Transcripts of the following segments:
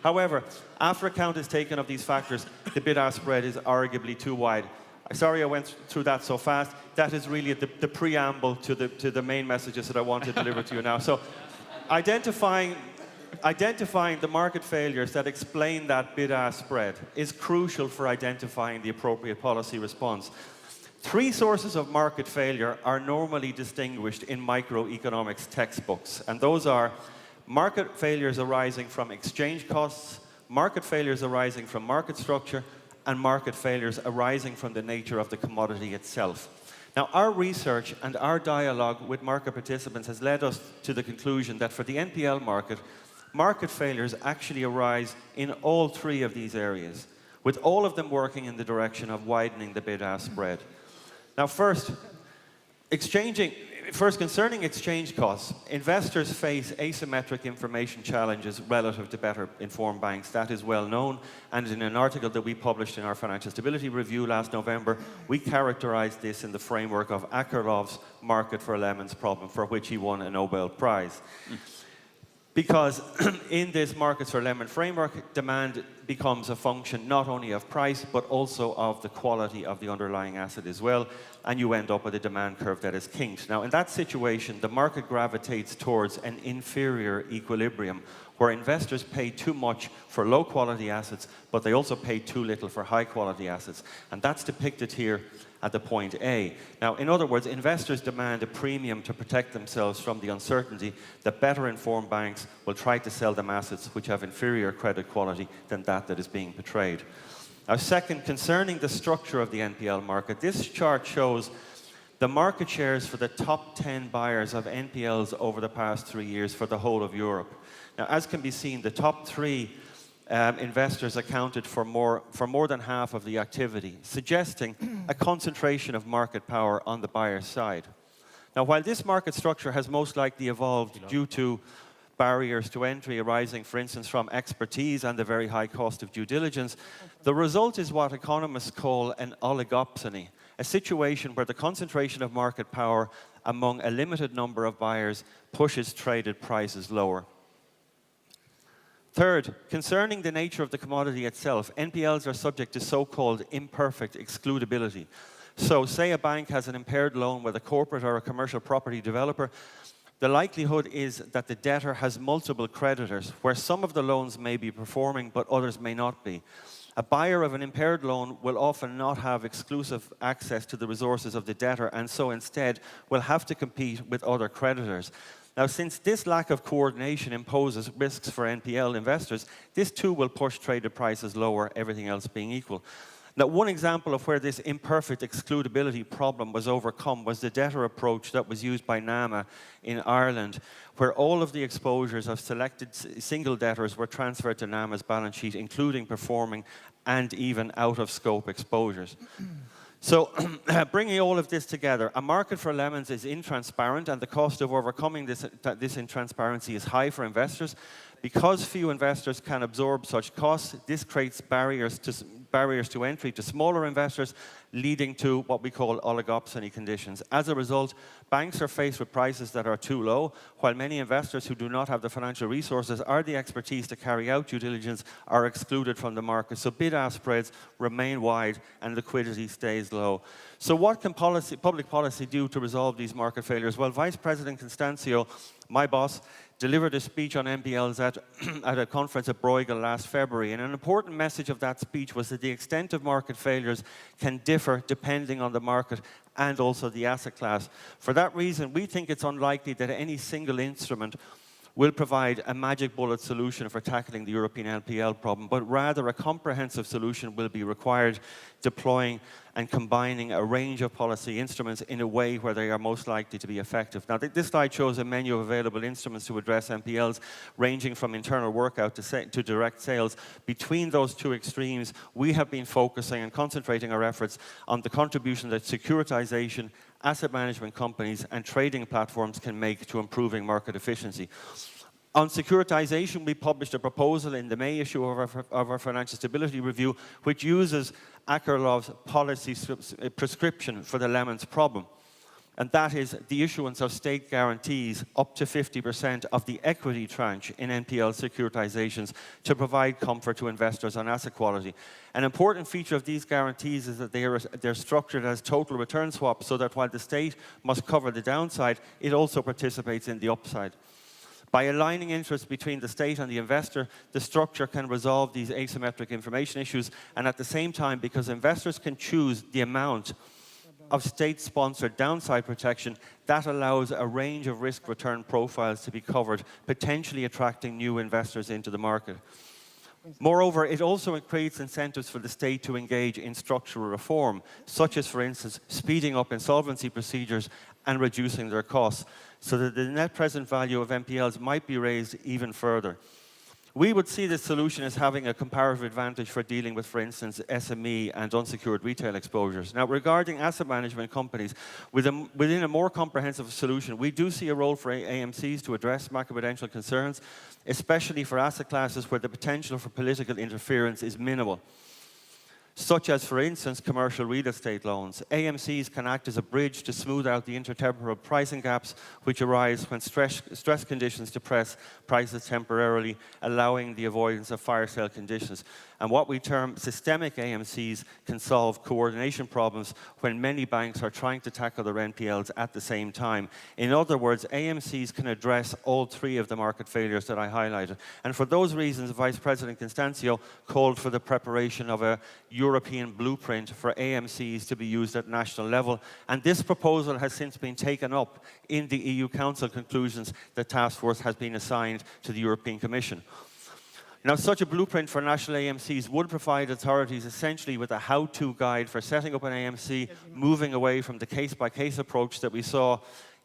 However, after account is taken of these factors, the bid-ask spread is arguably too wide. Sorry I went through that so fast. That is really the preamble to the main messages that I want to deliver to you now. So, identifying the market failures that explain that bid-ask spread is crucial for identifying the appropriate policy response. Three sources of market failure are normally distinguished in microeconomics textbooks, and those are market failures arising from exchange costs, market failures arising from market structure, and market failures arising from the nature of the commodity itself. Now, our research and our dialogue with market participants has led us to the conclusion that for the NPL market, market failures actually arise in all three of these areas, with all of them working in the direction of widening the bid-ask spread. Now, first, concerning exchange costs, investors face asymmetric information challenges relative to better informed banks. That is well known, and in an article that we published in our Financial Stability Review last November, we characterized this in the framework of Akerlof's market for lemons problem, for which he won a Nobel Prize. Because in this markets for lemon framework, demand becomes a function not only of price, but also of the quality of the underlying asset as well, and you end up with a demand curve that is kinked. Now, in that situation, the market gravitates towards an inferior equilibrium, where investors pay too much for low-quality assets, but they also pay too little for high-quality assets. And that's depicted here at the point A. Now, in other words, investors demand a premium to protect themselves from the uncertainty that better informed banks will try to sell them assets which have inferior credit quality than that is being portrayed. Now, second, concerning the structure of the NPL market, this chart shows the market shares for the top 10 buyers of NPLs over the past 3 years for the whole of Europe. Now, as can be seen, the top three investors accounted for more than half of the activity, suggesting a concentration of market power on the buyer's side. Now, while this market structure has most likely evolved due to barriers to entry arising, for instance, from expertise and the very high cost of due diligence, the result is what economists call an oligopsony, a situation where the concentration of market power among a limited number of buyers pushes traded prices lower. Third, concerning the nature of the commodity itself, NPLs are subject to so-called imperfect excludability. So, say a bank has an impaired loan with a corporate or a commercial property developer, the likelihood is that the debtor has multiple creditors, where some of the loans may be performing but others may not be. A buyer of an impaired loan will often not have exclusive access to the resources of the debtor, and so instead will have to compete with other creditors. Now, since this lack of coordination imposes risks for NPL investors, this too will push traded prices lower, everything else being equal. Now, one example of where this imperfect excludability problem was overcome was the debtor approach that was used by NAMA in Ireland, where all of the exposures of selected single debtors were transferred to NAMA's balance sheet, including performing and even out-of-scope exposures. So, bringing all of this together, a market for lemons is intransparent, and the cost of overcoming this intransparency is high for investors. Because few investors can absorb such costs, this creates barriers to entry to smaller investors, leading to what we call oligopsony conditions. As a result, banks are faced with prices that are too low, while many investors who do not have the financial resources or the expertise to carry out due diligence are excluded from the market. So bid-ask spreads remain wide and liquidity stays low. So what can public policy do to resolve these market failures? Well, Vice President Constancio, my boss, delivered a speech on NPLs at a conference at Bruegel last February, and an important message of that speech was that the extent of market failures can differ depending on the market and also the asset class. For that reason, we think it's unlikely that any single instrument will provide a magic bullet solution for tackling the European NPL problem, but rather a comprehensive solution will be required, deploying and combining a range of policy instruments in a way where they are most likely to be effective. Now, this slide shows a menu of available instruments to address NPLs, ranging from internal workout to direct sales. Between those two extremes, we have been focusing and concentrating our efforts on the contribution that securitization, asset management companies and trading platforms can make to improving market efficiency. On securitization, we published a proposal in the May issue of our Financial Stability Review, which uses Akerlof's policy prescription for the lemons problem. and that is the issuance of state guarantees up to 50% of the equity tranche in NPL securitizations to provide comfort to investors on asset quality. An important feature of these guarantees is that they're structured as total return swaps, so that while the state must cover the downside, it also participates in the upside. By aligning interests between the state and the investor, the structure can resolve these asymmetric information issues, and at the same time, because investors can choose the amount of state-sponsored downside protection, that allows a range of risk-return profiles to be covered, potentially attracting new investors into the market. Moreover, it also creates incentives for the state to engage in structural reform, such as, for instance, speeding up insolvency procedures and reducing their costs, so that the net present value of NPLs might be raised even further. We would see this solution as having a comparative advantage for dealing with, for instance, SME and unsecured retail exposures. Now, regarding asset management companies, within a more comprehensive solution, we do see a role for AMCs to address macroprudential concerns, especially for asset classes where the potential for political interference is minimal, such as, for instance, commercial real estate loans. AMCs can act as a bridge to smooth out the intertemporal pricing gaps which arise when stress conditions depress prices temporarily, allowing the avoidance of fire sale conditions. And what we term systemic AMCs can solve coordination problems when many banks are trying to tackle their NPLs at the same time. In other words, AMCs can address all three of the market failures that I highlighted. And for those reasons, Vice President Constancio called for the preparation of a European blueprint for AMCs to be used at national level. And this proposal has since been taken up in the EU Council conclusions. The task force has been assigned to the European Commission. Now, such a blueprint for national AMCs would provide authorities essentially with a how-to guide for setting up an AMC, moving away from the case-by-case approach that we saw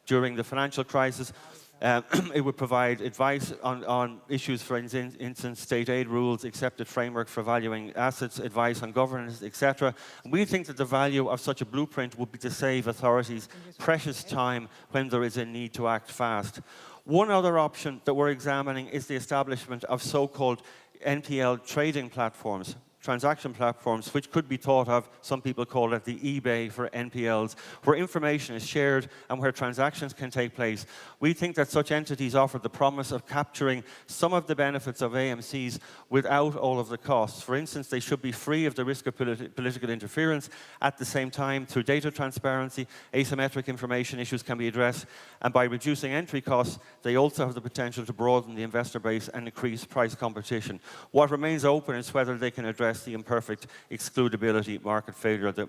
during the financial crisis. It would provide advice on issues, for instance, state aid rules, accepted framework for valuing assets, advice on governance, etc. We think that the value of such a blueprint would be to save authorities precious time when there is a need to act fast. One other option that we're examining is the establishment of so-called NPL trading platforms, transaction platforms, which could be thought of, some people call it the eBay for NPLs, where information is shared and where transactions can take place. We think that such entities offer the promise of capturing some of the benefits of AMCs without all of the costs. For instance, they should be free of the risk of political interference. At the same time, through data transparency, asymmetric information issues can be addressed, and by reducing entry costs, they also have the potential to broaden the investor base and increase price competition. What remains open is whether they can address the imperfect excludability market failure that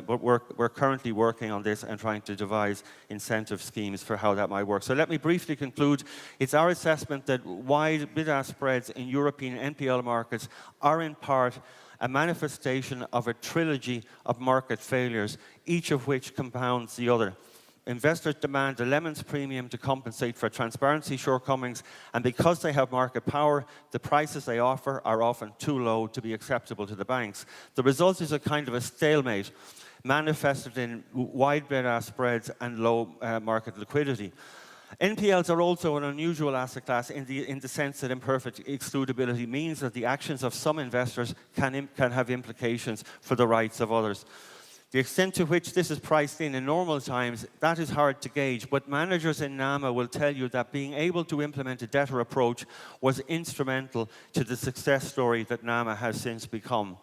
we're currently working on this and trying to devise incentive schemes for how that might work. So let me briefly conclude. It's our assessment that wide bid-ask spreads in European NPL markets are in part a manifestation of a trilogy of market failures, each of which compounds the other. Investors demand a lemons premium to compensate for transparency shortcomings, and because they have market power, the prices they offer are often too low to be acceptable to the banks. The result is a kind of a stalemate manifested in wide bid-ask spreads and low market liquidity. NPLs are also an unusual asset class in the sense that imperfect excludability means that the actions of some investors can have implications for the rights of others. The extent to which this is priced in normal times, that is hard to gauge, but managers in NAMA will tell you that being able to implement a debtor approach was instrumental to the success story that NAMA has since become.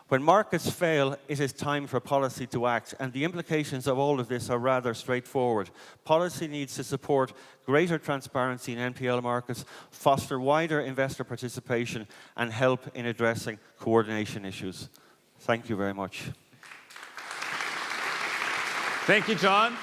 When markets fail, it is time for policy to act, and the implications of all of this are rather straightforward. Policy needs to support greater transparency in NPL markets, foster wider investor participation, and help in addressing coordination issues. Thank you very much. Thank you, John.